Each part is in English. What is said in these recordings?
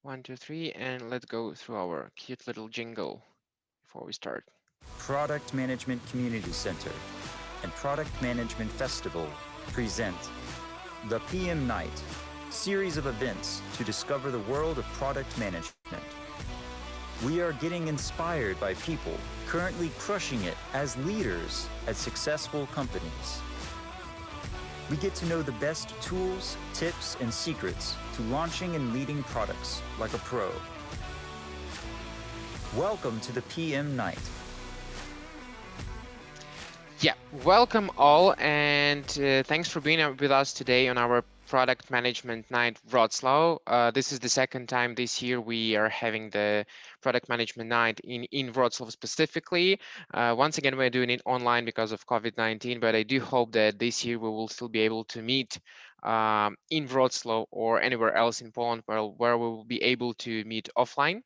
One, two, three, and let's go through our cute little jingle before we start. Product Management Community Center and Product Management Festival present the PM Night, series of events to discover the world of product management. We are getting inspired by people currently crushing it as leaders at successful companies. We get to know the best tools, tips, and secrets to launching and leading products like a pro. Welcome to the PM Night. Yeah, welcome all, and thanks for being with us today on our Product Management Night Wroclaw. This is the second time this year we are having the Product Management Night in Wroclaw specifically. Once again, we're doing it online because of COVID-19, but I do hope that this year we will still be able to meet in Wroclaw or anywhere else in Poland where we will be able to meet offline.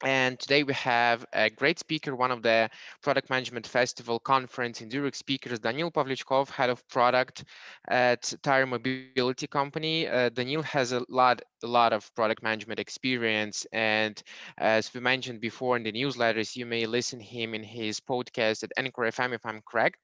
And today we have a great speaker, one of the Product Management Festival conference in Zurich speakers, Daniil Pavliuchkov, head of product at Tire Mobility Company. Daniil has a lot of product management experience, and as we mentioned before in the newsletters, you may listen him in his podcast at Anchor FM if I'm correct.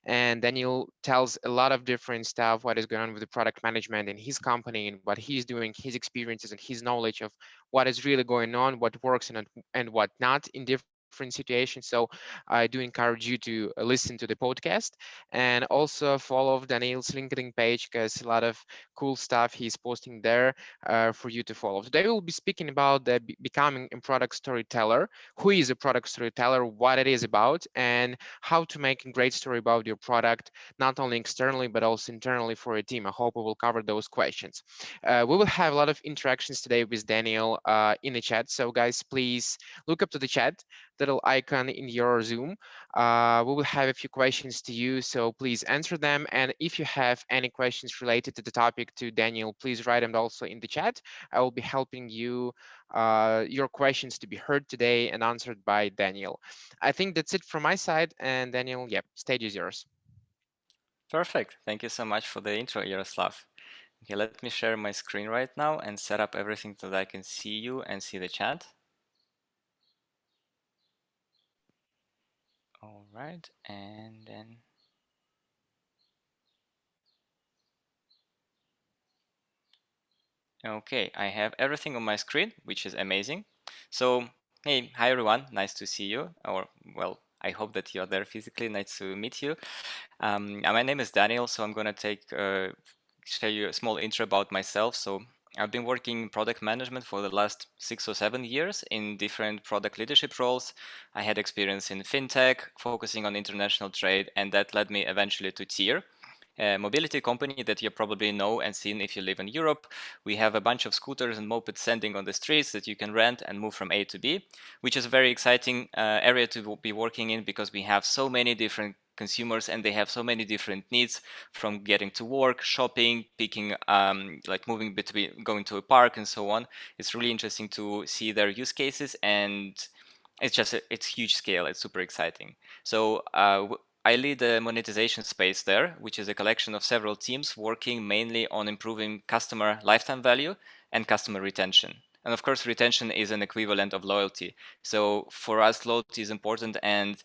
And Daniil tells a lot of different stuff, what is going on with the product management in his company and what he's doing, his experiences and his knowledge of what is really going on, what works and what not in different situations. So I do encourage you to listen to the podcast and also follow Daniel's LinkedIn page because a lot of cool stuff he's posting there for you to follow. Today we'll be speaking about the becoming a product storyteller, who is a product storyteller, what it is about, and how to make a great story about your product, not only externally but also internally for a team. I hope we will cover those questions. We will have a lot of interactions today with Daniel in the chat. So guys, please look up to the chat, that little icon in your Zoom. We will have a few questions to you, so please answer them. And if you have any questions related to the topic to Daniel, please write them also in the chat. I will be helping you your questions to be heard today and answered by Daniel. I think that's it from my side. And Daniel, yeah, stage is yours. Perfect. Thank you so much for the intro, Yaroslav. Okay, let me share my screen right now and set up everything so that I can see you and see the chat. All right, and then okay, I have everything on my screen, which is amazing. So, hey, hi everyone, nice to see you, or well, I hope that you're there physically. Nice to meet you. My name is Daniel, so I'm gonna share you a small intro about myself. So I've been working in product management for the last 6 or 7 years in different product leadership roles. I had experience in fintech, focusing on international trade, and that led me eventually to Tier, a mobility company that you probably know and seen if you live in Europe. We have a bunch of scooters and mopeds standing on the streets that you can rent and move from A to B, which is a very exciting area to be working in because we have so many different consumers and they have so many different needs, from getting to work, shopping, picking, like moving between, going to a park and so on. It's really interesting to see their use cases, and it's huge scale. It's super exciting. So I lead the monetization space there, which is a collection of several teams working mainly on improving customer lifetime value and customer retention. And of course, retention is an equivalent of loyalty. So for us, loyalty is important, and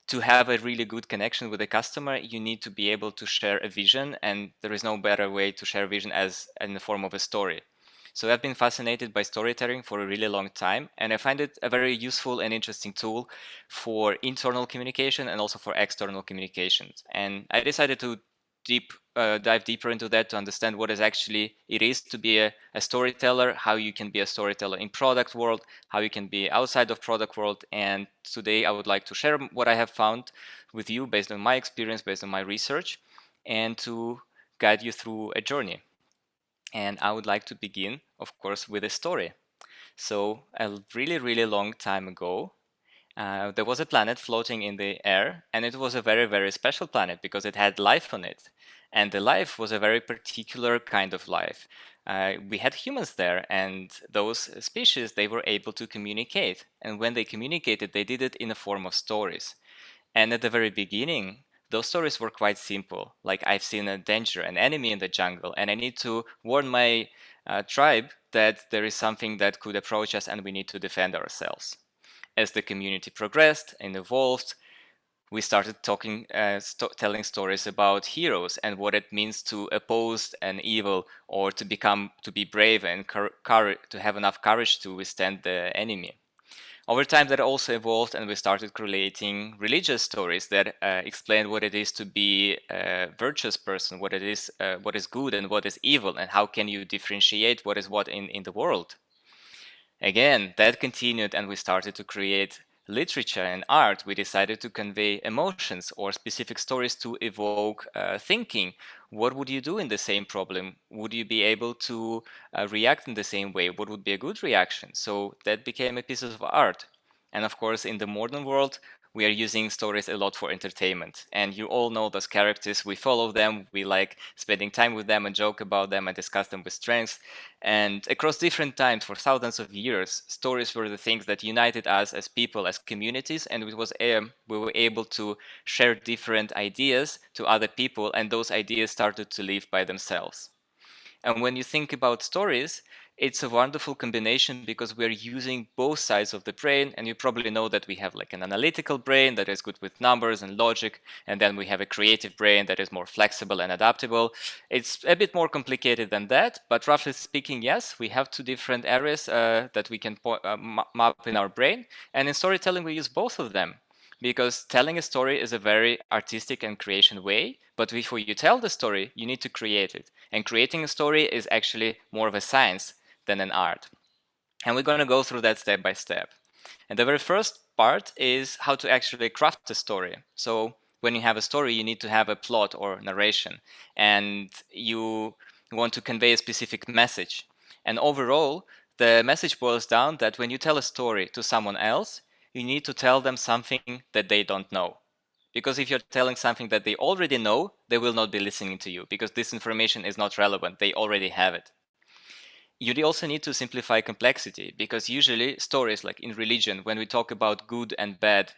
to have a really good connection with the customer, you need to be able to share a vision, and there is no better way to share vision as in the form of a story. So I've been fascinated by storytelling for a really long time, and I find it a very useful and interesting tool for internal communication and also for external communications. And I decided to dive deeper into that to understand what is actually it is to be a storyteller, how you can be a storyteller in product world, how you can be outside of product world. And today I would like to share what I have found with you based on my experience, based on my research, and to guide you through a journey. And I would like to begin, of course, with a story. So a really, really long time ago, there was a planet floating in the air, and it was a very, very special planet because it had life on it. And the life was a very particular kind of life. We had humans there, and those species, they were able to communicate. And when they communicated, they did it in the form of stories. And at the very beginning, those stories were quite simple. Like, I've seen a danger, an enemy in the jungle, and I need to warn my tribe that there is something that could approach us and we need to defend ourselves. As the community progressed and evolved, we started telling stories about heroes and what it means to oppose an evil, or to be brave and to have enough courage to withstand the enemy. Over time, that also evolved, and we started creating religious stories that explain what it is to be a virtuous person, what is good and what is evil, and how can you differentiate what is what in the world. Again, that continued, and we started to create literature and art. We decided to convey emotions or specific stories to evoke thinking. What would you do in the same problem? Would you be able to react in the same way? What would be a good reaction? So that became a piece of art. And of course, in the modern world, we are using stories a lot for entertainment. And you all know those characters. We follow them. We like spending time with them and joke about them and discuss them with strengths. And across different times, for thousands of years, stories were the things that united us as people, as communities, and we were able to share different ideas to other people, and those ideas started to live by themselves. And when you think about stories, it's a wonderful combination because we're using both sides of the brain. And you probably know that we have like an analytical brain that is good with numbers and logic. And then we have a creative brain that is more flexible and adaptable. It's a bit more complicated than that. But roughly speaking, yes, we have two different areas that we can map in our brain. And in storytelling, we use both of them. Because telling a story is a very artistic and creation way, but before you tell the story, you need to create it. And creating a story is actually more of a science than an art. And we're going to go through that step by step. And the very first part is how to actually craft a story. So when you have a story, you need to have a plot or narration, and you want to convey a specific message. And overall, the message boils down that when you tell a story to someone else, you need to tell them something that they don't know. Because if you're telling something that they already know, they will not be listening to you because this information is not relevant. They already have it. You also need to simplify complexity because usually stories, like in religion, when we talk about good and bad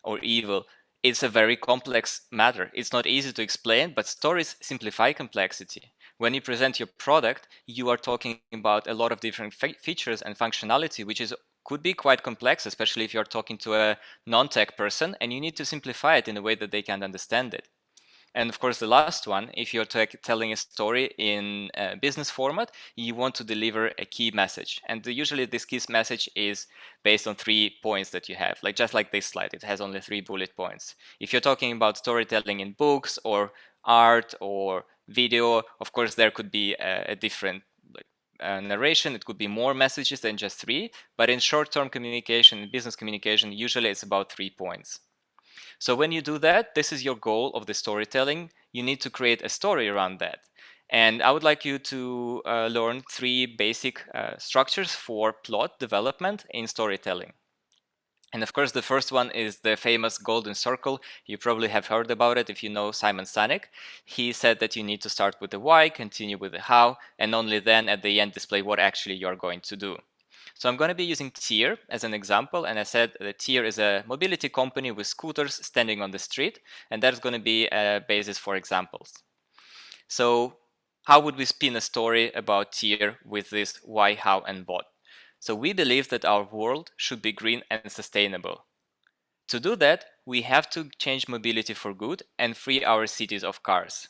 or evil, it's a very complex matter. It's not easy to explain, but stories simplify complexity. When you present your product, you are talking about a lot of different features and functionality, which could be quite complex, especially if you're talking to a non-tech person, and you need to simplify it in a way that they can understand it. And of course, the last one, if you're telling a story in a business format, you want to deliver a key message. And usually this key message is based on 3 points that you have, like just like this slide, it has only 3 bullet points. If you're talking about storytelling in books or art or video, of course, there could be a different narration. It could be more messages than just 3, but in short-term communication, in business communication, usually it's about 3 points. So when you do that, this is your goal of the storytelling. You need to create a story around that. And I would like you to learn 3 basic structures for plot development in storytelling. And of course, the first one is the famous golden circle. You probably have heard about it if you know Simon Sinek. He said that you need to start with the why, continue with the how, and only then at the end display what actually you're going to do. So I'm going to be using Tier as an example, and I said that Tier is a mobility company with scooters standing on the street, and that's going to be a basis for examples. So how would we spin a story about Tier with this why, how, and what? So we believe that our world should be green and sustainable. To do that, we have to change mobility for good and free our cities of cars.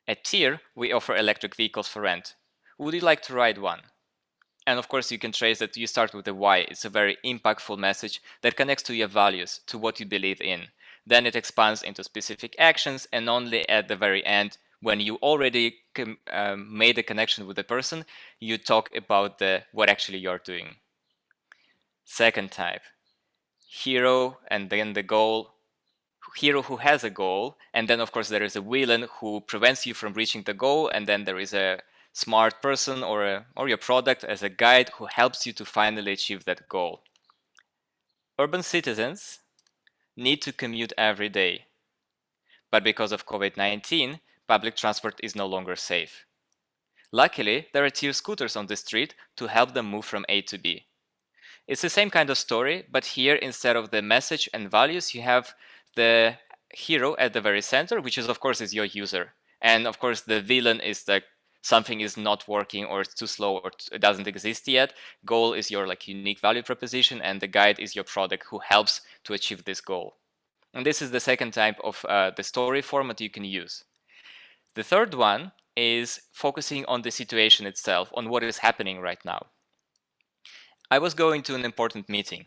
At Tier, we offer electric vehicles for rent. Would you like to ride one? And of course, you can trace that you start with the why. It's a very impactful message that connects to your values, to what you believe in. Then it expands into specific actions, and only at the very end, when you already made a connection with the person, you talk about what actually you're doing. Second type, hero, and then the goal. Hero who has a goal, and then of course there is a villain who prevents you from reaching the goal, and then there is a smart person or your product as a guide who helps you to finally achieve that goal. Urban citizens need to commute every day, but because of COVID-19, public transport is no longer safe. Luckily, there are Tier scooters on the street to help them move from A to B. It's the same kind of story, but here instead of the message and values, you have the hero at the very center, which is of course is your user. And of course the villain is the something is not working or it's too slow or it doesn't exist yet. Goal is your like unique value proposition, and the guide is your product who helps to achieve this goal. And this is the second type of the story format you can use. The third one is focusing on the situation itself, on what is happening right now. I was going to an important meeting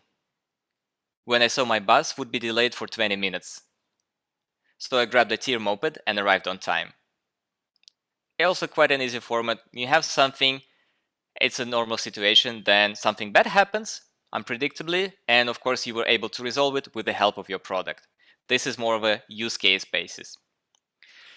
when I saw my bus would be delayed for 20 minutes. So I grabbed a tier moped and arrived on time. Also quite an easy format. You have something, it's a normal situation, then something bad happens, unpredictably, and of course you were able to resolve it with the help of your product. This is more of a use case basis.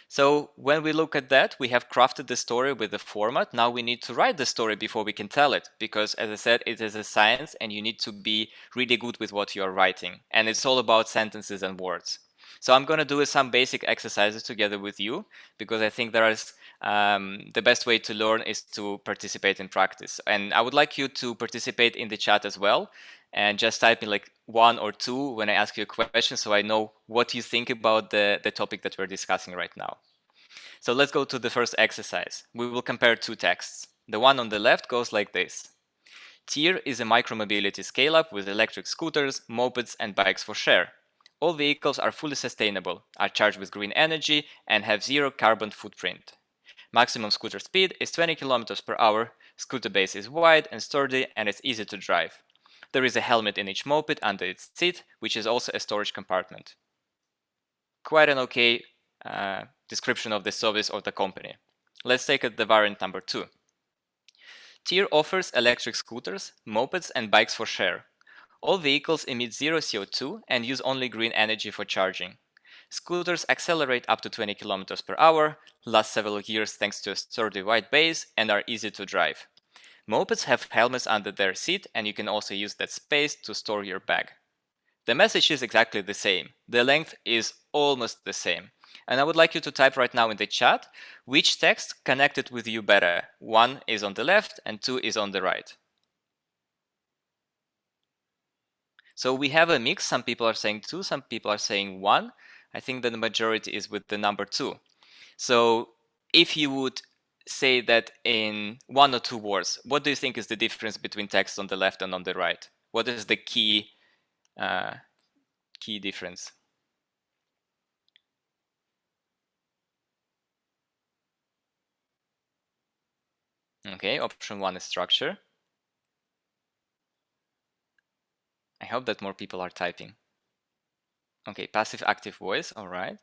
So when we look at that, we have crafted the story with the format. Now we need to write the story before we can tell it, because as I said, it is a science and you need to be really good with what you are writing. And it's all about sentences and words. So I'm going to do some basic exercises together with you, because I think there is the best way to learn is to participate in practice. And I would like you to participate in the chat as well, and just type in like 1 or 2 when I ask you a question, so I know what you think about the topic that we're discussing right now. So let's go to the first exercise. We will compare 2 texts. The one on the left goes like this. TIER is a micromobility scale-up with electric scooters, mopeds, and bikes for share. All vehicles are fully sustainable, are charged with green energy, and have zero carbon footprint. Maximum scooter speed is 20 km per hour, scooter base is wide and sturdy, and it's easy to drive. There is a helmet in each moped under its seat, which is also a storage compartment. Quite an okay description of the service of the company. Let's take the variant number 2. TIER offers electric scooters, mopeds, and bikes for share. All vehicles emit zero CO2 and use only green energy for charging. Scooters accelerate up to 20 km per hour, last several years thanks to a sturdy wide base, and are easy to drive. Mopeds have helmets under their seat, and you can also use that space to store your bag. The message is exactly the same. The length is almost the same. And I would like you to type right now in the chat which text connected with you better. 1 is on the left and 2 is on the right. So we have a mix. Some people are saying 2, some people are saying 1. I think that the majority is with the number 2. So if you would say that in 1 or 2 words, what do you think is the difference between text on the left and on the right? What is the key difference? Okay, option 1 is structure. I hope that more people are typing. Okay, passive active voice, all right.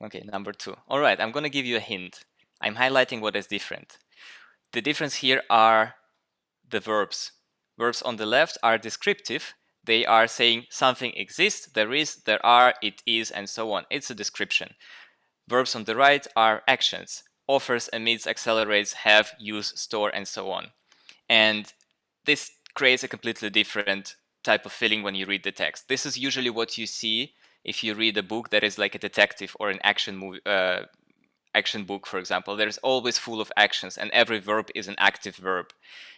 Okay, number 2. All right, I'm going to give you a hint. I'm highlighting what is different. The difference here are the verbs. Verbs on the left are descriptive. They are saying something exists, there is, there are, it is, and so on. It's a description. Verbs on the right are actions. Offers, emits, accelerates, have, use, store, and so on. And this creates a completely different type of feeling when you read the text. This is usually what you see if you read a book that is like a detective or an action movie, action book, for example. There's always full of actions, and every verb is an active verb.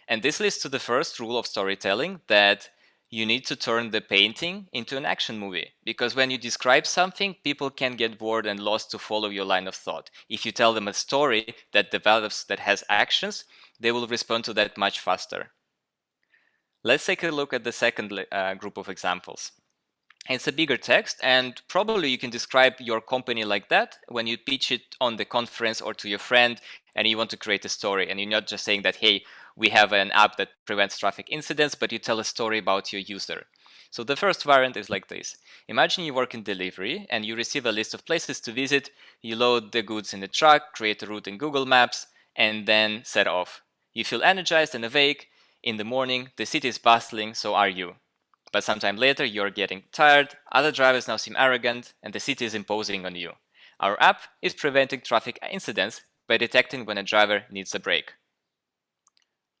And this leads to the first rule of storytelling, that you need to turn the painting into an action movie. Because when you describe something, people can get bored and lost to follow your line of thought. If you tell them a story that develops, that has actions, they will respond to that much faster. Let's take a look at the second group of examples. It's a bigger text, and probably you can describe your company like that when you pitch it on the conference or to your friend and you want to create a story, and you're not just saying that, hey, we have an app that prevents traffic incidents, but you tell a story about your user. So the first variant is like this. Imagine you work in delivery and you receive a list of places to visit, you load the goods in the truck, create a route in Google Maps, and then set off. You feel energized and awake. In the morning, the city is bustling, so are you. But sometime later, you're getting tired, other drivers now seem arrogant, and the city is imposing on you. Our app is preventing traffic incidents by detecting when a driver needs a break.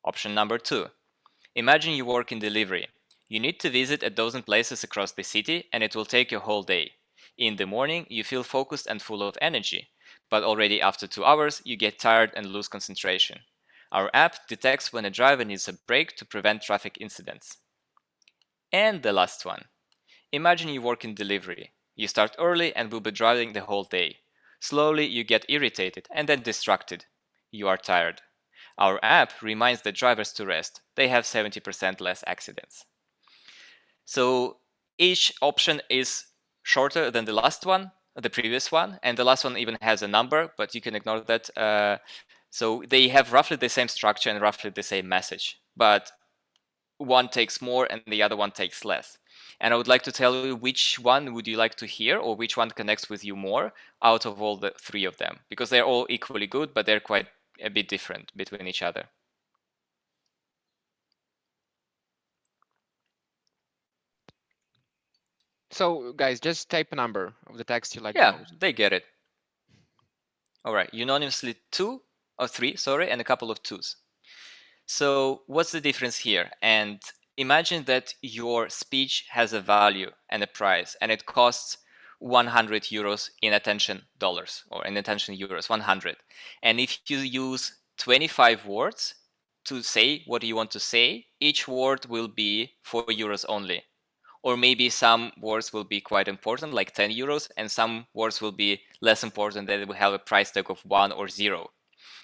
Option number 2. Imagine you work in delivery. You need to visit a dozen places across the city, and it will take you a whole day. In the morning, you feel focused and full of energy, but already after 2 hours, you get tired and lose concentration. Our app detects when a driver needs a break to prevent traffic incidents. And the last one. Imagine you work in delivery. You start early and will be driving the whole day. Slowly, you get irritated and then distracted. You are tired. Our app reminds the drivers to rest. They have 70% less accidents. So each option is shorter than the last one, the previous one, and the last one even has a number, but you can ignore that. So they have roughly the same structure and roughly the same message, but one takes more and the other one takes less. And I would like to tell you which one would you like to hear, or which one connects with you more out of all the three of them, because they're all equally good, but they're quite a bit different between each other. So guys, just type a number of the text you like the Yeah, most. they get it. All right, unanimously 2 or 3, sorry, and a couple of 2s. So what's the difference here? And imagine that your speech has a value and a price, and it costs 100 euros in attention dollars, or in attention euros, 100. And if you use 25 words to say what you want to say, each word will be 4 euros only. Or maybe some words will be quite important, like 10 euros, and some words will be less important, that will have a price tag of 1 or 0.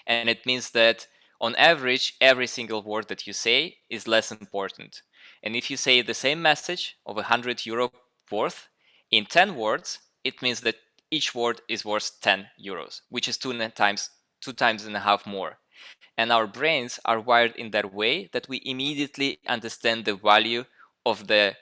And it means that on average, every single word that you say is less important. And if you say the same message of 100 euro worth in 10 words, it means that each word is worth 10 euros, which is two times and a half more. And our brains are wired in that way that we immediately understand the value of the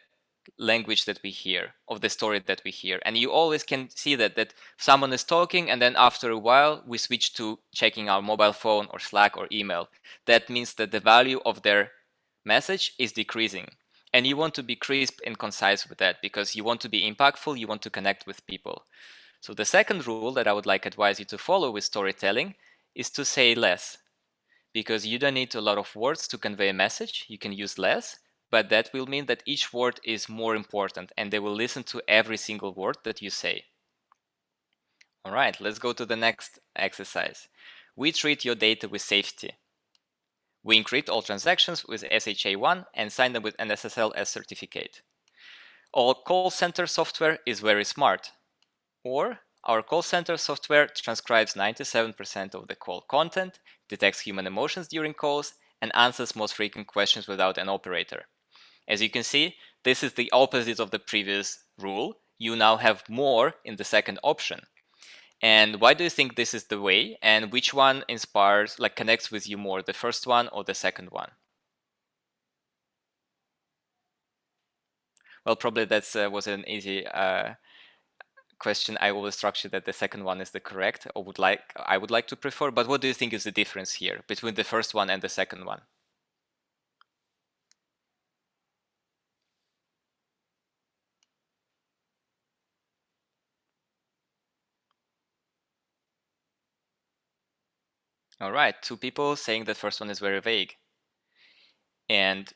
language that we hear, of the story that we hear. And you always can see that someone is talking, and then after a while we switch to checking our mobile phone or Slack or email. That means that the value of their message is decreasing. And you want to be crisp and concise with that, because you want to be impactful, you want to connect with people. So the second rule that I would like advise you to follow with storytelling is to say less, because you don't need a lot of words to convey a message. You can use less, but that will mean that each word is more important and they will listen to every single word that you say. All right, let's go to the next exercise. We treat your data with safety. We encrypt all transactions with SHA-1 and sign them with an SSL certificate. All call center software is very smart. Or our call center software transcribes 97% of the call content, detects human emotions during calls, and answers most frequent questions without an operator. As you can see, this is the opposite of the previous rule. You now have more in the second option. And why do you think this is the way? And which one inspires, connects with you more, the first one or the second one? Well, probably that was an easy question. I always structure that the second one is the correct, or I would like to prefer. But what do you think is the difference here between the first one and the second one? All right, two people saying the first one is very vague. And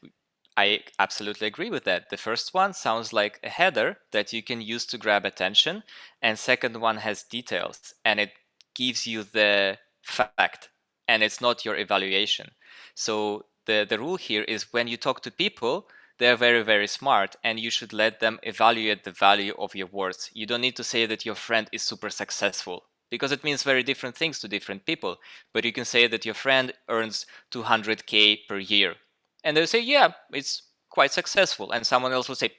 I absolutely agree with that. The first one sounds like a header that you can use to grab attention, and second one has details, and it gives you the fact, and it's not your evaluation. So the rule here is when you talk to people, they're very, very smart, and you should let them evaluate the value of your words. You don't need to say that your friend is super successful, because it means very different things to different people. But you can say that your friend earns 200K per year, and they'll say, yeah, it's quite successful. And someone else will say,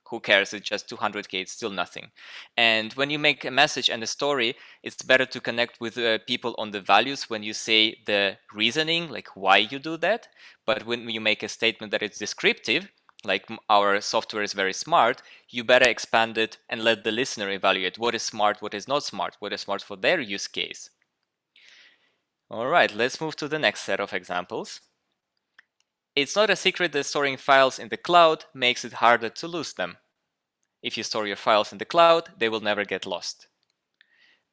who cares? It's just 200K, it's still nothing. And when you make a message and a story, it's better to connect with people on the values when you say the reasoning, like why you do that. But when you make a statement that it's descriptive, like our software is very smart, you better expand it and let the listener evaluate what is smart, what is not smart, what is smart for their use case. All right, let's move to the next set of examples. It's not a secret that storing files in the cloud makes it harder to lose them. If you store your files in the cloud, they will never get lost.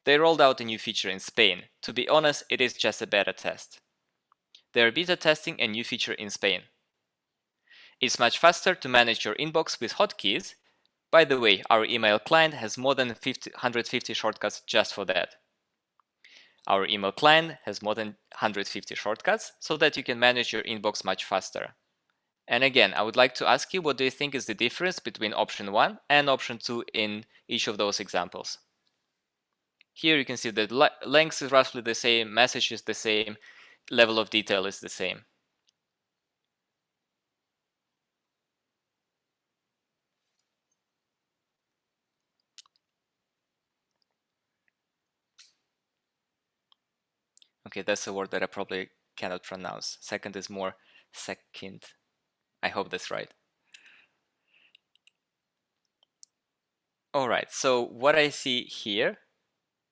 They rolled out a new feature in Spain. To be honest, it is just a beta test. They are beta testing a new feature in Spain. It's much faster to manage your inbox with hotkeys. By the way, our email client has more than 150 shortcuts just for that. Our email client has more than 150 shortcuts so that you can manage your inbox much faster. And again, I would like to ask you, what do you think is the difference between option 1 and option 2 in each of those examples? Here you can see that length is roughly the same, message is the same, level of detail is the same. Okay, that's a word that I probably cannot pronounce. Second is more second. I hope that's right. All right, so what I see here,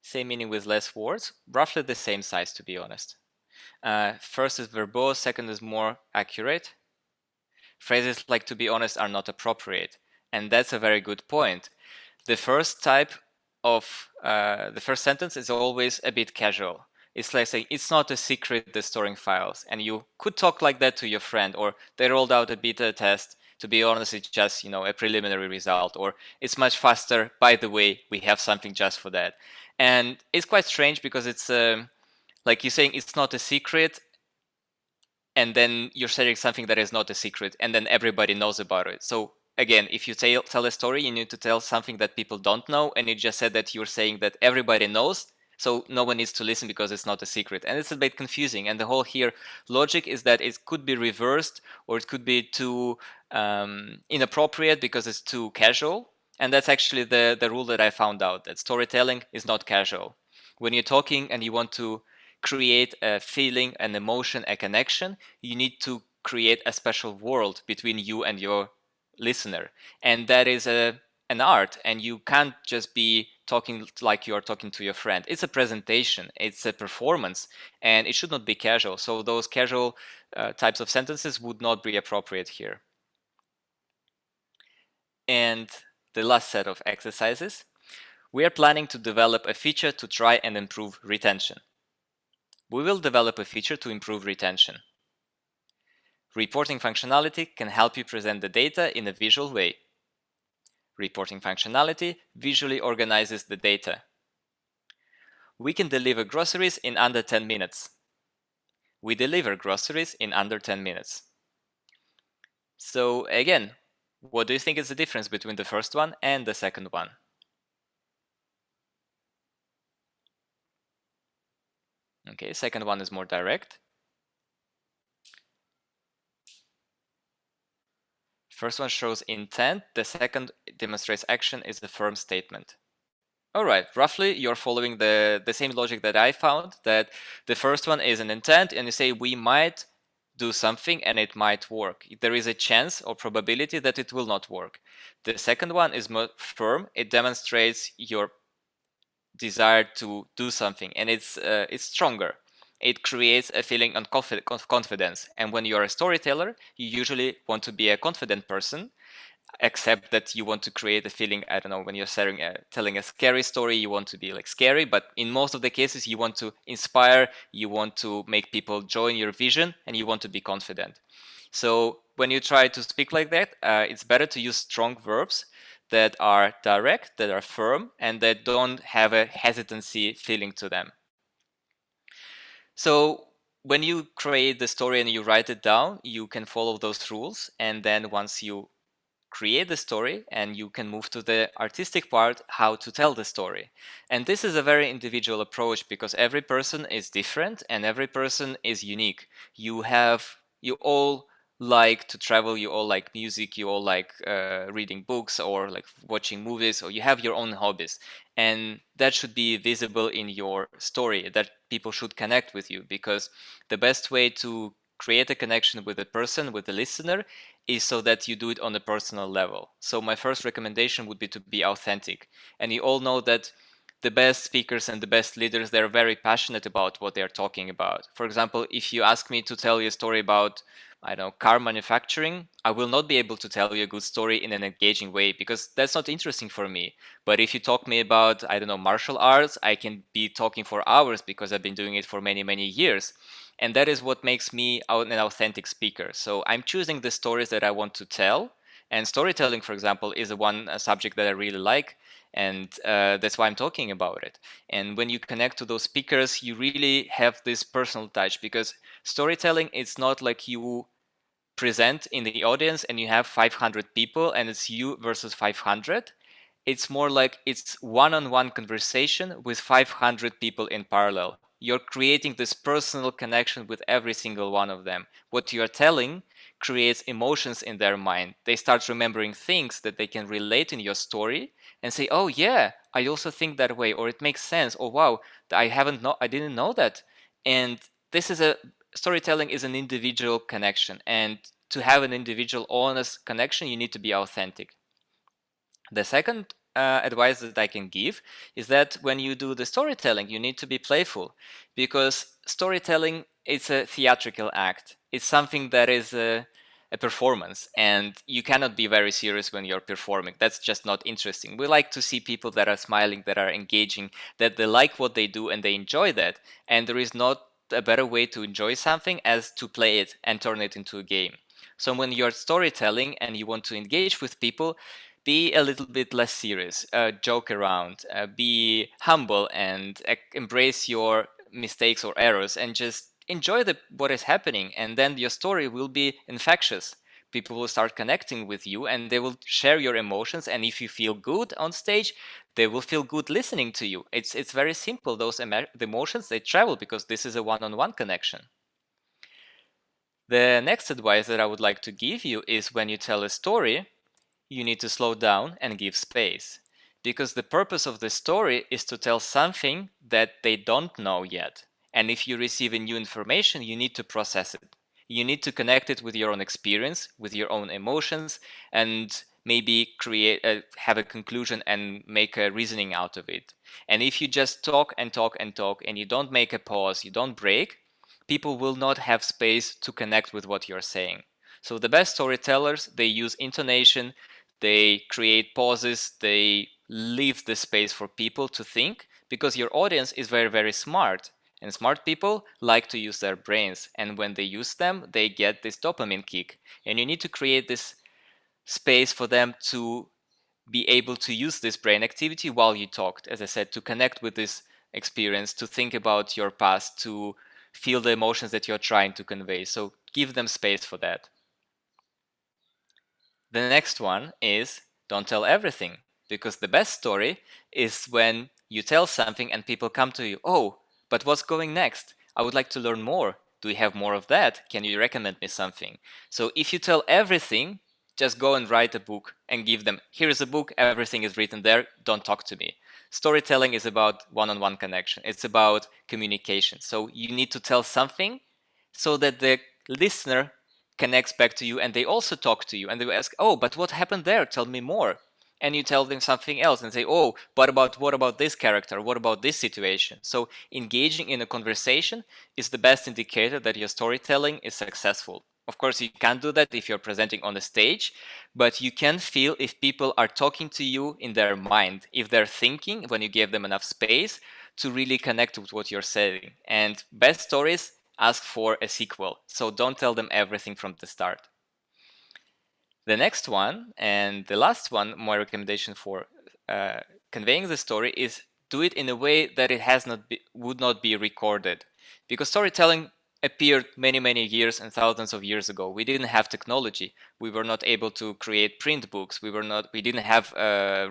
same meaning with less words, roughly the same size, to be honest. First is verbose, second is more accurate. Phrases like "to be honest" are not appropriate, and that's a very good point. The first type of the first sentence is always a bit casual. It's like saying it's not a secret, the storing files, and you could talk like that to your friend, or they rolled out a beta test. To be honest, it's just a preliminary result, or it's much faster. By the way, we have something just for that, and it's quite strange because it's like you're saying it's not a secret, and then you're sharing something that is not a secret, and then everybody knows about it. So again, if you tell a story, you need to tell something that people don't know, and you just said that you're saying that everybody knows, so no one needs to listen because it's not a secret, and it's a bit confusing. And the whole here logic is that it could be reversed, or it could be too inappropriate because it's too casual. And that's actually the rule that I found out, that storytelling is not casual. When you're talking and you want to create a feeling, an emotion, a connection, you need to create a special world between you and your listener. And that is an art, and you can't just be talking like you're talking to your friend. It's a presentation, it's a performance, and it should not be casual. So those casual types of sentences would not be appropriate here. And the last set of exercises, we are planning to develop a feature to try and improve retention. We will develop a feature to improve retention. Reporting functionality can help you present the data in a visual way. Reporting functionality visually organizes the data. We can deliver groceries in under 10 minutes. We deliver groceries in under 10 minutes. So again, what do you think is the difference between the first one and the second one? Okay, second one is more direct. First one shows intent, the second demonstrates action, is a firm statement. All right, roughly you're following the same logic that I found, that the first one is an intent, and you say we might do something and it might work. There is a chance or probability that it will not work. The second one is more firm. It demonstrates your desire to do something, and it's stronger. It creates a feeling of confidence. And when you're a storyteller, you usually want to be a confident person, except that you want to create a feeling, I don't know, when you're telling a scary story, you want to be like scary, but in most of the cases you want to inspire, you want to make people join your vision, and you want to be confident. So when you try to speak like that, it's better to use strong verbs that are direct, that are firm, and that don't have a hesitancy feeling to them. So when you create the story and you write it down, you can follow those rules, and then once you create the story, and you can move to the artistic part, how to tell the story. And this is a very individual approach because every person is different and every person is unique. You all like to travel, you all like music, you all like reading books or like watching movies, or you have your own hobbies, and that should be visible in your story, that people should connect with you, because the best way to create a connection with the person, with the listener, is so that you do it on a personal level. So my first recommendation would be to be authentic. And you all know that the best speakers and the best leaders, they're very passionate about what they're talking about. For example, if you ask me to tell you a story about, I don't know, car manufacturing, I will not be able to tell you a good story in an engaging way because that's not interesting for me. But if you talk me about, I don't know, martial arts, I can be talking for hours because I've been doing it for many, many years. And that is what makes me an authentic speaker. So I'm choosing the stories that I want to tell. And storytelling, for example, is the one subject that I really like. And that's why I'm talking about it. And when you connect to those speakers, you really have this personal touch, because storytelling is not like you present in the audience and you have 500 people and it's you versus 500. It's more like it's one-on-one conversation with 500 people in parallel. You're creating this personal connection with every single one of them. What you're telling creates emotions in their mind. They start remembering things that they can relate in your story and say, oh yeah, I also think that way, or it makes sense, or wow, I didn't know that. And this is storytelling is an individual connection, and to have an individual honest connection, you need to be authentic. The second advice that I can give is that when you do the storytelling, you need to be playful, because storytelling is a theatrical act. It's something that is a performance, and you cannot be very serious when you're performing. That's just not interesting. We like to see people that are smiling, that are engaging, that they like what they do and they enjoy that. And there is not a better way to enjoy something as to play it and turn it into a game. So when you're storytelling and you want to engage with people, be a little bit less serious, joke around, be humble, and embrace your mistakes or errors, and just enjoy what is happening. And then your story will be infectious. People will start connecting with you and they will share your emotions. And if you feel good on stage, they will feel good listening to you. It's very simple. The emotions, they travel because this is a one-on-one connection. The next advice that I would like to give you is when you tell a story, you need to slow down and give space. Because the purpose of the story is to tell something that they don't know yet. And if you receive a new information, you need to process it. You need to connect it with your own experience, with your own emotions, and maybe have a conclusion and make a reasoning out of it. And if you just talk and talk and talk and you don't make a pause, you don't break, people will not have space to connect with what you're saying. So the best storytellers, they use intonation, they create pauses, they leave the space for people to think, because your audience is very, very smart. And smart people like to use their brains. And when they use them, they get this dopamine kick. And you need to create this space for them to be able to use this brain activity while you talked, as I said, to connect with this experience, to think about your past, to feel the emotions that you're trying to convey. So give them space for that. The next one is don't tell everything, because the best story is when you tell something and people come to you, oh, but what's going next? I would like to learn more. Do we have more of that? Can you recommend me something? So if you tell everything, just go and write a book and give them, here's a book, everything is written there, don't talk to me. Storytelling is about one-on-one connection. It's about communication. So you need to tell something so that the listener connects back to you and they also talk to you and they will ask, oh, but what happened there? Tell me more. And you tell them something else and say, oh, but what about this character? What about this situation? So engaging in a conversation is the best indicator that your storytelling is successful. Of course, you can't do that if you're presenting on a stage, but you can feel if people are talking to you in their mind, if they're thinking when you give them enough space to really connect with what you're saying. And best stories ask for a sequel. So don't tell them everything from the start. The next one, and the last one, my recommendation for conveying the story is do it in a way that it would not be recorded. Because storytelling appeared many, many years and thousands of years ago. We didn't have technology. We were not able to create print books. We didn't have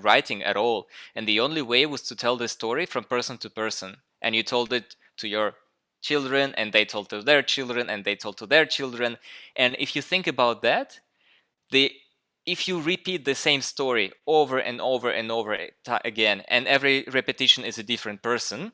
writing at all. And the only way was to tell the story from person to person. And you told it to your children, and they told to their children, and they told to their children. And if you think about that, if you repeat the same story over and over and over again, and every repetition is a different person,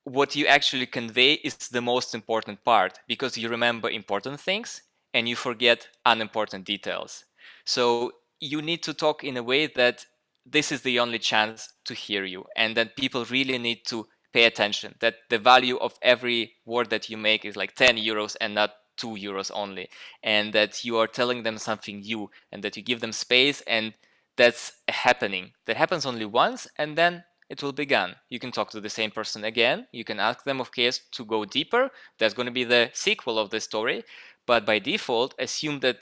what you actually convey is the most important part, because you remember important things and you forget unimportant details. So you need to talk in a way that this is the only chance to hear you, and that people really need to pay attention, that the value of every word that you make is like 10 euros and not 2 euros only, and that you are telling them something new, and that you give them space, and that's a happening that happens only once, and then it will begin. You can talk to the same person again. You can ask them, of course, to go deeper. There's going to be the sequel of the story, but by default, assume that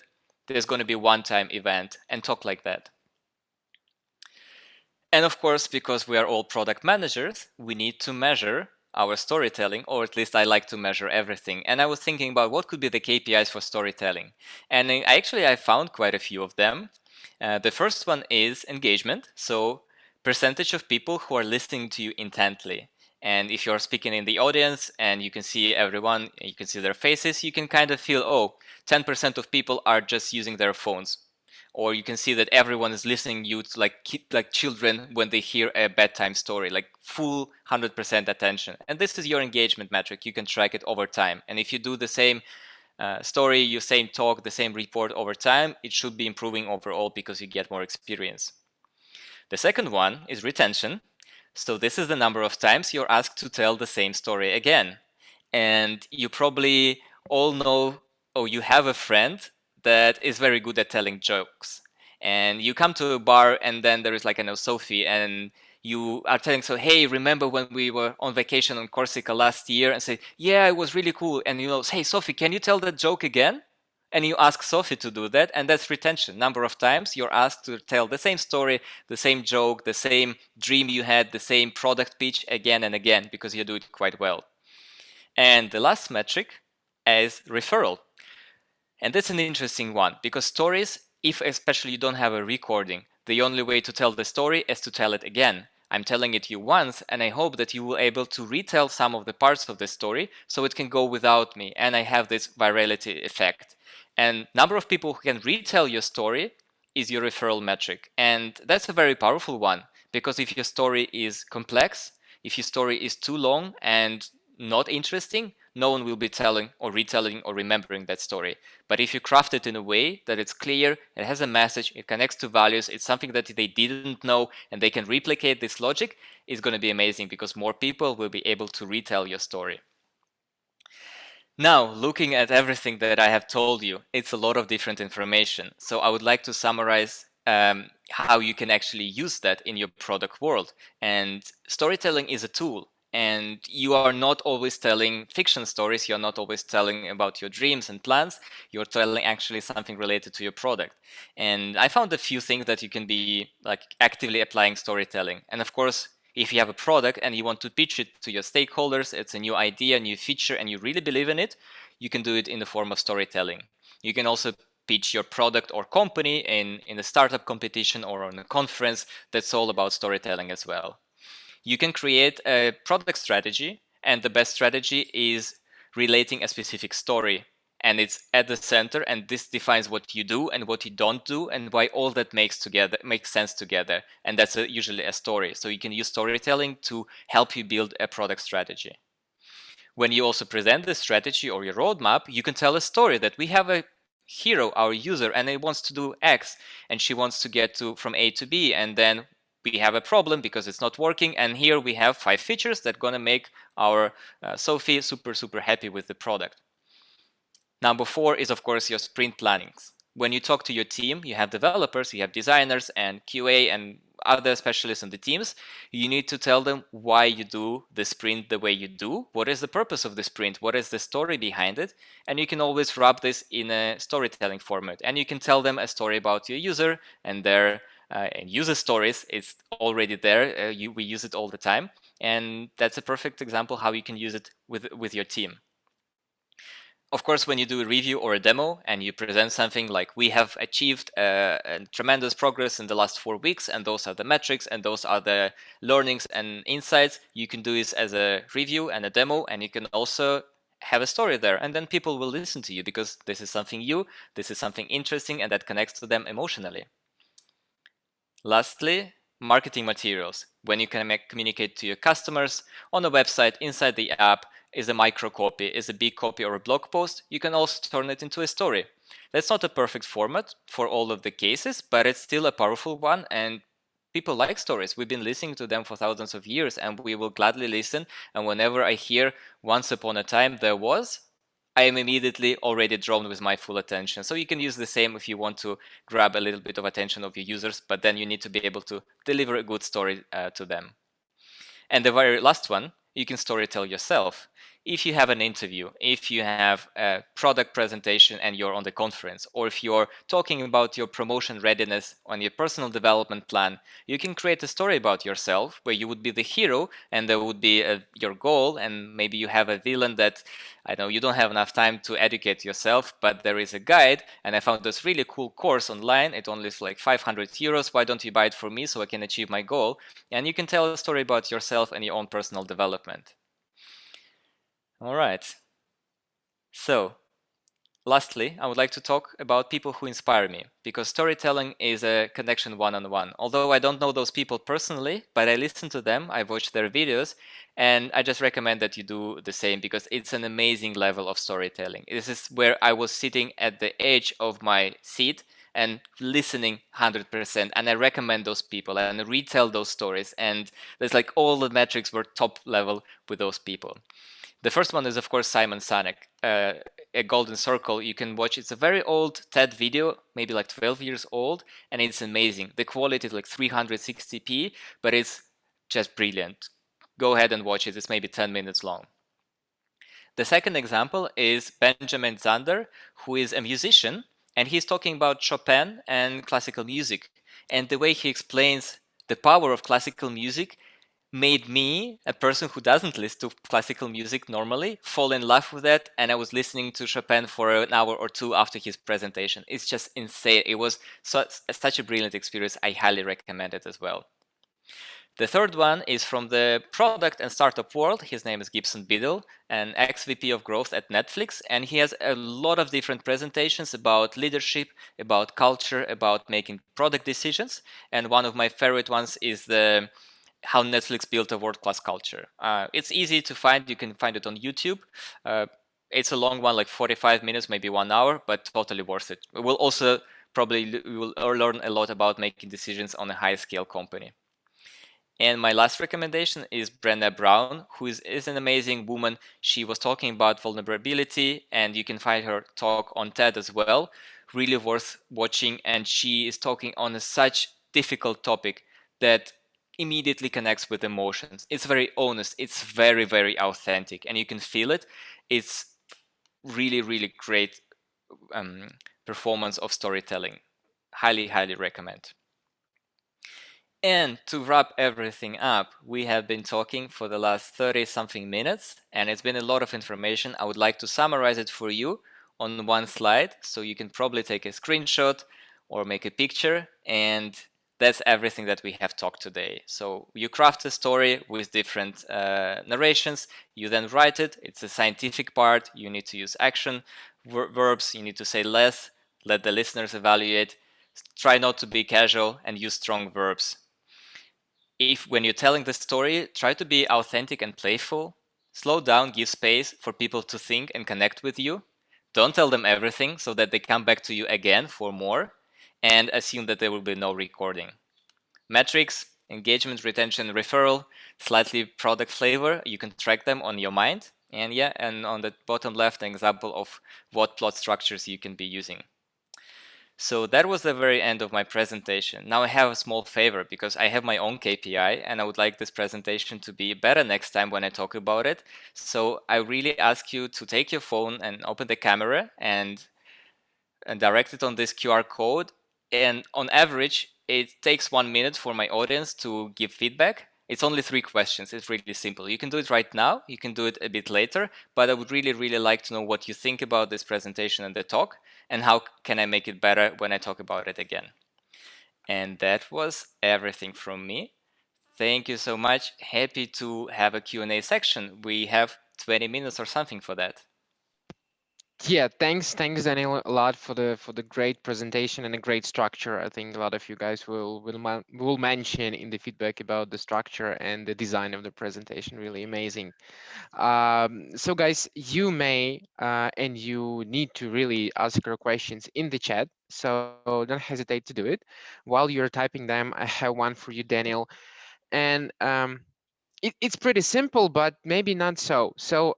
there's going to be one-time event and talk like that. And of course, because we are all product managers, we need to measure our storytelling, or at least I like to measure everything. And I was thinking about what could be the KPIs for storytelling. And I found quite a few of them. The first one is engagement. So percentage of people who are listening to you intently. And if you're speaking in the audience and you can see everyone, you can see their faces, you can kind of feel, oh, 10% of people are just using their phones. Or you can see that everyone is listening you to like children when they hear a bedtime story, like full 100% attention. And this is your engagement metric. You can track it over time. And if you do the same story, your same talk, the same report over time, it should be improving overall because you get more experience. The second one is retention. So this is the number of times you're asked to tell the same story again. And you probably all know, oh, you have a friend that is very good at telling jokes. And you come to a bar and then there is like, I know, Sophie, and you are telling, so, hey, remember when we were on vacation on Corsica last year, and say, yeah, it was really cool. And you know, hey, Sophie, can you tell that joke again? And you ask Sophie to do that, and that's retention. Number of times you're asked to tell the same story, the same joke, the same dream you had, the same product pitch again and again, because you do it quite well. And the last metric is referral. And that's an interesting one, because stories, if especially you don't have a recording, the only way to tell the story is to tell it again. I'm telling it you once, and I hope that you will able to retell some of the parts of the story so it can go without me, and I have this virality effect. And number of people who can retell your story is your referral metric. And that's a very powerful one, because if your story is complex, if your story is too long and not interesting, no one will be telling or retelling or remembering that story. But if you craft it in a way that it's clear, it has a message, it connects to values, it's something that they didn't know, and they can replicate this logic, it's going to be amazing, because more people will be able to retell your story. Now, looking at everything that I have told you, it's a lot of different information. So I would like to summarize how you can actually use that in your product world. And storytelling is a tool. And you are not always telling fiction stories. You're not always telling about your dreams and plans. You're telling actually something related to your product. And I found a few things that you can be like actively applying storytelling. And of course, if you have a product and you want to pitch it to your stakeholders, it's a new idea, a new feature, and you really believe in it, you can do it in the form of storytelling. You can also pitch your product or company in a startup competition or on a conference. That's all about storytelling as well. You can create a product strategy, and the best strategy is relating a specific story. And it's at the center, and this defines what you do and what you don't do, and why all that makes sense together. And that's usually a story. So you can use storytelling to help you build a product strategy. When you also present the strategy or your roadmap, you can tell a story that we have a hero, our user, and it wants to do X, and she wants to get to from A to B, and then we have a problem because it's not working, and here we have 5 features that are going to make our Sophie super happy with the product. Number 4 is, of course, your sprint plannings. When you talk to your team, you have developers, you have designers and QA and other specialists in the teams. You need to tell them why you do the sprint the way you do. What is the purpose of the sprint? What is the story behind it? And you can always wrap this in a storytelling format. And you can tell them a story about your user and their and user stories. It's already there. We use it all the time. And that's a perfect example how you can use it with your team. Of course, when you do a review or a demo and you present something like we have achieved a tremendous progress in the last 4 weeks, and those are the metrics and those are the learnings and insights, you can do this as a review and a demo, and you can also have a story there, and then people will listen to you because this is something new, this is something interesting, and that connects to them emotionally. Lastly, marketing materials. When you can communicate to your customers on a website, inside the app, is a micro copy, is a big copy, or a blog post, you can also turn it into a story. That's not a perfect format for all of the cases, but it's still a powerful one, and people like stories. We've been listening to them for thousands of years, and we will gladly listen. And whenever I hear once upon a time there was, I am immediately already drawn with my full attention. So you can use the same if you want to grab a little bit of attention of your users, but then you need to be able to deliver a good story to them. And the very last one, you can storytell yourself. if you have an interview, if you have a product presentation and you're on the conference, or if you're talking about your promotion readiness on your personal development plan, you can create a story about yourself where you would be the hero and there would be your goal, and maybe you have a villain that, I know you don't have enough time to educate yourself, but there is a guide, and I found this really cool course online. It only is like 500 euros. Why don't you buy it for me so I can achieve my goal? And you can tell a story about yourself and your own personal development. All right. So, lastly, I would like to talk about people who inspire me, because storytelling is a connection one-on-one. Although I don't know those people personally, but I listen to them, I watch their videos, and I just recommend that you do the same, because it's an amazing level of storytelling. This is where I was sitting at the edge of my seat and listening 100%, and I recommend those people and retell those stories, and there's like all the metrics were top level with those people. The first one is, of course, Simon Sinek, a golden circle. You can watch. It's a very old TED video, maybe like 12 years old, and it's amazing. The quality is like 360p, but it's just brilliant. Go ahead and watch it. It's maybe 10 minutes long. The second example is Benjamin Zander, who is a musician, and he's talking about Chopin and classical music. And the way he explains the power of classical music made me, a person who doesn't listen to classical music normally, fall in love with it. And I was listening to Chopin for an hour or two after his presentation. It's just insane. It was such a brilliant experience. I highly recommend it as well. The third one is from the product and startup world. His name is Gibson Biddle, an ex-VP of growth at Netflix, and he has a lot of different presentations about leadership, about culture, about making product decisions. And one of my favorite ones is the how Netflix built a world-class culture. It's easy to find. You can find it on YouTube. It's a long one, like 45 minutes, maybe 1 hour, but totally worth it. We'll also probably will learn a lot about making decisions on a high-scale company. And my last recommendation is Brené Brown, who is an amazing woman. She was talking about vulnerability, and you can find her talk on TED as well. Really worth watching, and she is talking on such difficult topic that immediately connects with emotions. It's very honest. It's very, very authentic, and you can feel it. It's really, really great performance of storytelling. Highly, highly recommend. And to wrap everything up, we have been talking for the last 30 something minutes, and it's been a lot of information. I would like to summarize it for you on one slide, so you can probably take a screenshot or make a picture, and that's everything that we have talked today. So you craft a story with different narrations, you then write it. It's a scientific part. You need to use action verbs. You need to say less, let the listeners evaluate. Try not to be casual and use strong verbs. If when you're telling the story, try to be authentic and playful. Slow down, give space for people to think and connect with you. Don't tell them everything so that they come back to you again for more, and assume that there will be no recording. Metrics, engagement, retention, referral, slightly product flavor, you can track them on your mind. And yeah, and on the bottom left, an example of what plot structures you can be using. So that was the very end of my presentation. Now I have a small favor, because I have my own KPI and I would like this presentation to be better next time when I talk about it. So I really ask you to take your phone and open the camera and direct it on this QR code. And on average, it takes 1 minute for my audience to give feedback. It's only 3 questions. It's really simple. You can do it right now. You can do it a bit later. But I would really, really like to know what you think about this presentation and the talk, and how can I make it better when I talk about it again. And that was everything from me. Thank you so much. Happy to have a Q&A section. We have 20 minutes or something for that. Yeah, thanks, Daniel, a lot for the great presentation and a great structure. I think a lot of you guys will mention in the feedback about the structure and the design of the presentation. Really amazing. So guys, you may and you need to really ask your questions in the chat. So don't hesitate to do it. While you're typing them, I have one for you, Daniel, and it's pretty simple, but maybe not so. So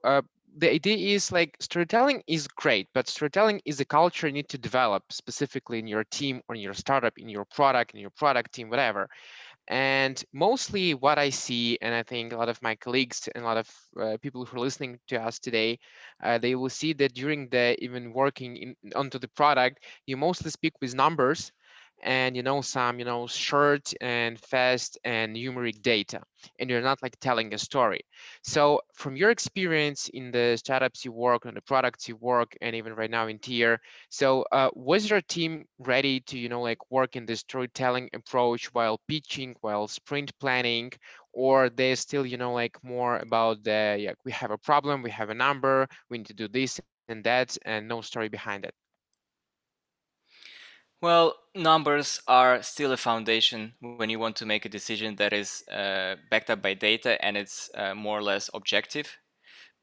the idea is like storytelling is great, but storytelling is a culture you need to develop specifically in your team or in your startup, in your product team, whatever. And mostly what I see, and I think a lot of my colleagues and a lot of people who are listening to us today, they will see that during the even working onto the product, you mostly speak with numbers and some short and fast and numeric data, and you're not like telling a story. So from your experience in the startups you work on, the products you work, and even right now in Tier, so was your team ready to like work in the storytelling approach while pitching, while sprint planning, or they still like more about the, yeah, we have a problem, we have a number, we need to do this and that, and no story behind it? Well, numbers are still a foundation when you want to make a decision that is backed up by data and it's more or less objective.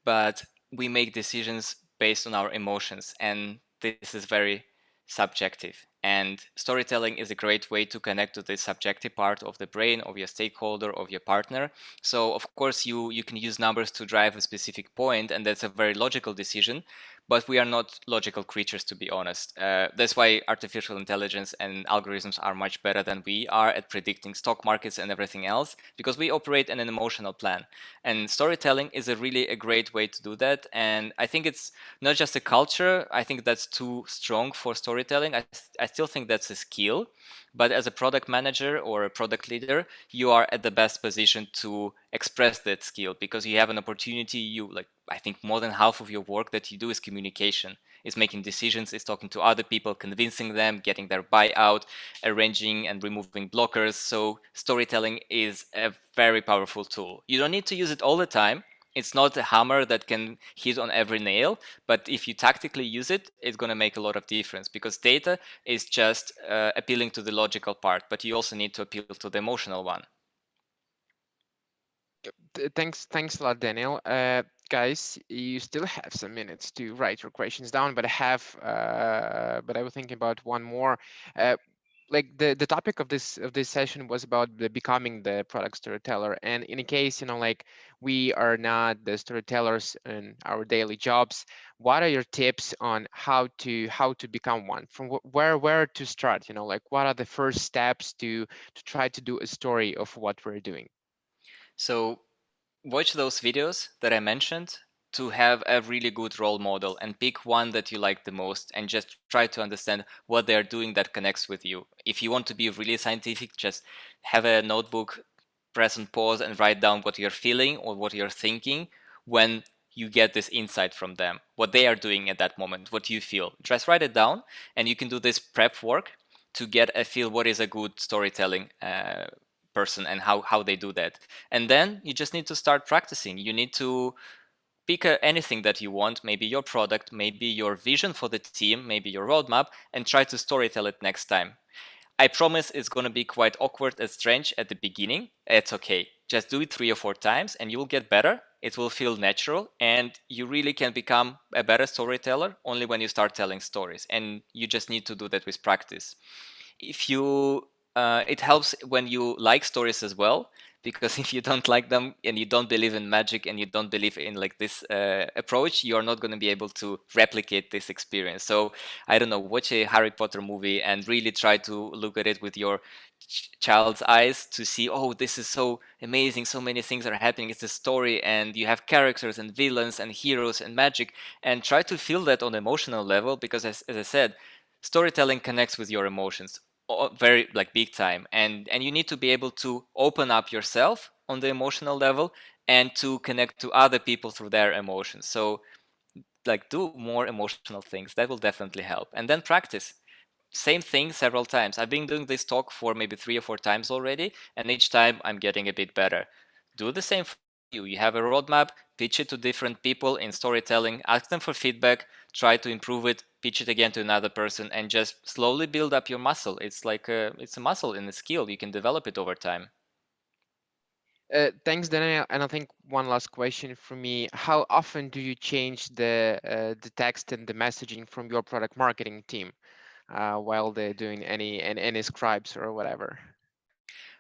But we make decisions based on our emotions, and this is very subjective. And storytelling is a great way to connect to the subjective part of the brain of your stakeholder, of your partner. So of course you can use numbers to drive a specific point, and that's a very logical decision. But we are not logical creatures, to be honest. That's why artificial intelligence and algorithms are much better than we are at predicting stock markets and everything else, because we operate in an emotional plan. And storytelling is a really a great way to do that. And I think it's not just a culture. I think that's too strong for storytelling. I still think that's a skill. But as a product manager or a product leader, you are at the best position to express that skill, because you have an opportunity. You like, I think more than half of your work that you do is communication, is making decisions, is talking to other people, convincing them, getting their buyout, arranging and removing blockers. So storytelling is a very powerful tool. You don't need to use it all the time. It's not a hammer that can hit on every nail, but if you tactically use it, it's going to make a lot of difference, because data is just appealing to the logical part, but you also need to appeal to the emotional one. Thanks a lot, Daniel. Guys, you still have some minutes to write your questions down, but I was thinking about one more. Uh, like the topic of this session was about the becoming the product storyteller, and in a case like we are not the storytellers in our daily jobs, what are your tips on how to become one, from where to start, like what are the first steps to try to do a story of what we're doing? So watch those videos that I mentioned to have a really good role model, and pick one that you like the most and just try to understand what they're doing that connects with you. If you want to be really scientific, just have a notebook, press and pause and write down what you're feeling or what you're thinking when you get this insight from them, what they are doing at that moment, what you feel. Just write it down, and you can do this prep work to get a feel what is a good storytelling person and how they do that. And then you just need to start practicing. You need to pick anything that you want, maybe your product, maybe your vision for the team, maybe your roadmap, and try to storytell it next time. I promise it's going to be quite awkward and strange at the beginning. It's okay. Just do it 3 or 4 times and you'll get better. It will feel natural, and you really can become a better storyteller only when you start telling stories. And you just need to do that with practice. If you It helps when you like stories as well, because if you don't like them and you don't believe in magic and you don't believe in like this approach, you are not going to be able to replicate this experience. So I don't know, watch a Harry Potter movie and really try to look at it with your child's eyes to see, oh, this is so amazing, so many things are happening, it's a story and you have characters and villains and heroes and magic, and try to feel that on emotional level, because as I said, storytelling connects with your emotions very like big time, and you need to be able to open up yourself on the emotional level and to connect to other people through their emotions. So like do more emotional things, that will definitely help. And then practice same thing several times. I've been doing this talk for maybe 3 or 4 times already, and each time I'm getting a bit better. Do the same for you. You have a roadmap, pitch it to different people in storytelling, ask them for feedback, try to improve it, pitch it again to another person, and just slowly build up your muscle. It's a muscle and a skill. You can develop it over time. Thanks, Daniel. And I think one last question for me: how often do you change the text and the messaging from your product marketing team while they're doing any scribes or whatever?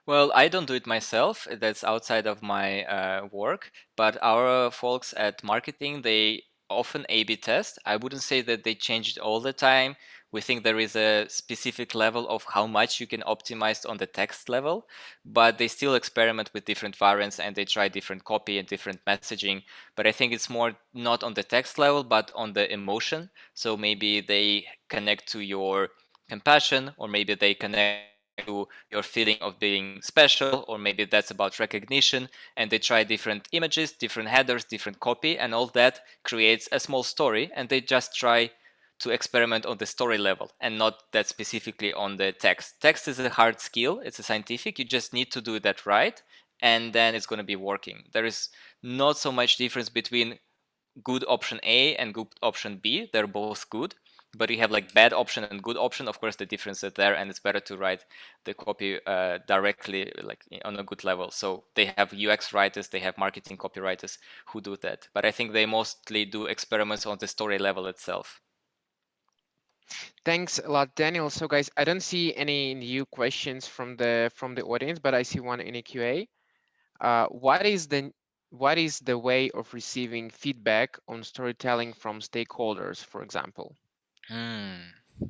Well, I don't do it myself. That's outside of my work. But our folks at marketing, they often A/B test. I wouldn't say that they change it all the time. We think there is a specific level of how much you can optimize on the text level, but they still experiment with different variants and they try different copy and different messaging. But I think it's more not on the text level, but on the emotion. So maybe they connect to your compassion, or maybe they connect to your feeling of being special, or maybe that's about recognition, and they try different images, different headers, different copy, and all that creates a small story, and they just try to experiment on the story level and not that specifically on the text. Text is a hard skill, it's a scientific, you just need to do that right, and then it's going to be working. There is not so much difference between good option A and good option B. They're both good, but you have like bad option and good option. Of course, the difference is there, and it's better to write the copy directly, like on a good level. So they have UX writers, they have marketing copywriters who do that. But I think they mostly do experiments on the story level itself. Thanks a lot, Daniel. So guys, I don't see any new questions from the audience, but I see one in a QA. What is the way of receiving feedback on storytelling from stakeholders, for example?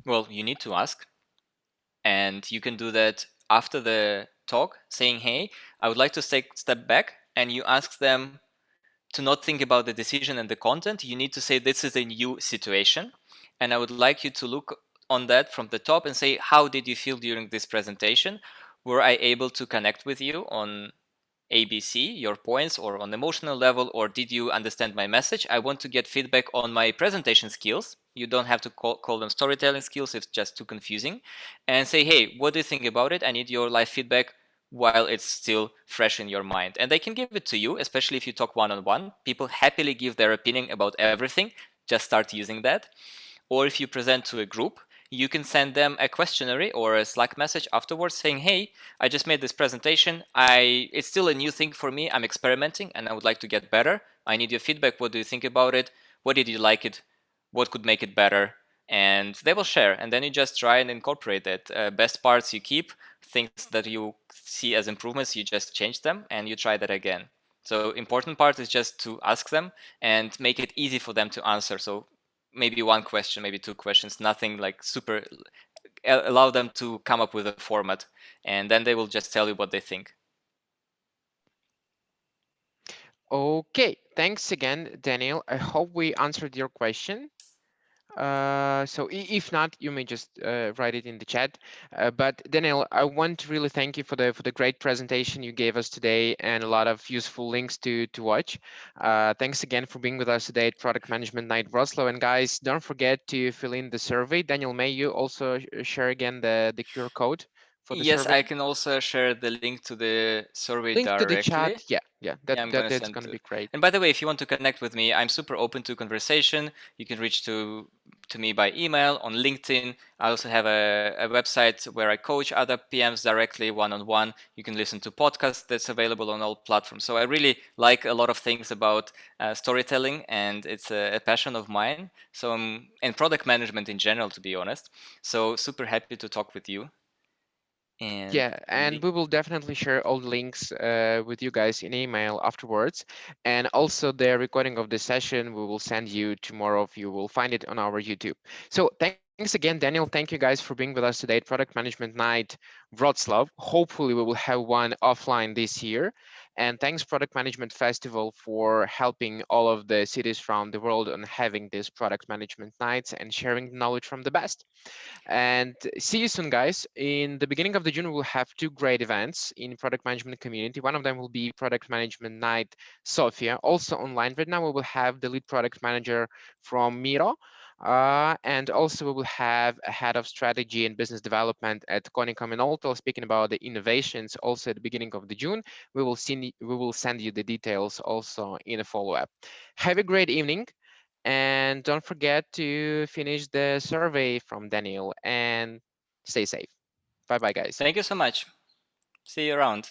Well, you need to ask, and you can do that after the talk, saying, "Hey, I would like to take a step back," and you ask them to not think about the decision and the content. You need to say, this is a new situation, and I would like you to look on that from the top and say, how did you feel during this presentation? Were I able to connect with you on ABC, your points, or on emotional level, or did you understand my message? I want to get feedback on my presentation skills. You don't have to call them storytelling skills, it's just too confusing. And say, hey, what do you think about it? I need your live feedback while it's still fresh in your mind. And they can give it to you, especially if you talk one-on-one. People happily give their opinion about everything. Just start using that. Or if you present to a group, you can send them a questionnaire or a Slack message afterwards saying, hey, I just made this presentation. It's still a new thing for me. I'm experimenting and I would like to get better. I need your feedback. What do you think about it? What did you like it? What could make it better? And they will share. And then you just try and incorporate that. Best parts you keep, things that you see as improvements, you just change them and you try that again. So important part is just to ask them and make it easy for them to answer. So maybe one question, maybe two questions, nothing like super. Allow them to come up with a format, and then they will just tell you what they think. Okay, thanks again, Daniel. I hope we answered your question. So if not, you may just write it in the chat. But Daniel, I want to really thank you for the great presentation you gave us today and a lot of useful links to watch. Thanks again for being with us today at Product Management Night Wroclaw. And guys, don't forget to fill in the survey. Daniel, may you also share again the QR code for the Yes, survey? I can also share the link to the survey Link to the directly. chat. Yeah, Yeah, I'm gonna that's send gonna to. be great. And by the way, if you want to connect with me, I'm super open to conversation. You can reach to me by email on LinkedIn. I also have a website where I coach other PMs directly one-on-one. You can listen to podcasts that's available on all platforms. So I really like a lot of things about storytelling, and it's a passion of mine. So and product management in general, to be honest. So super happy to talk with you. And Yeah, and we will definitely share all the links with you guys in email afterwards. And also the recording of this session, we will send you tomorrow. You will find it on our YouTube. So thanks again, Daniel. Thank you guys for being with us today at Product Management Night Wroclaw. Hopefully we will have one offline this year. And thanks Product Management Festival for helping all of the cities around the world on having these product management nights and sharing knowledge from the best. And see you soon, guys. In the beginning of the June, we'll have two great events in product management community. One of them will be Product Management Night Sofia, also online. Right now, we will have the lead product manager from Miro. And also we will have a head of strategy and business development at Konica Minolta speaking about the innovations also at the beginning of the June. We will send you the details also in a follow-up. Have a great evening. And don't forget to finish the survey from Daniel and stay safe. Bye bye, guys. thank you so much. See you around.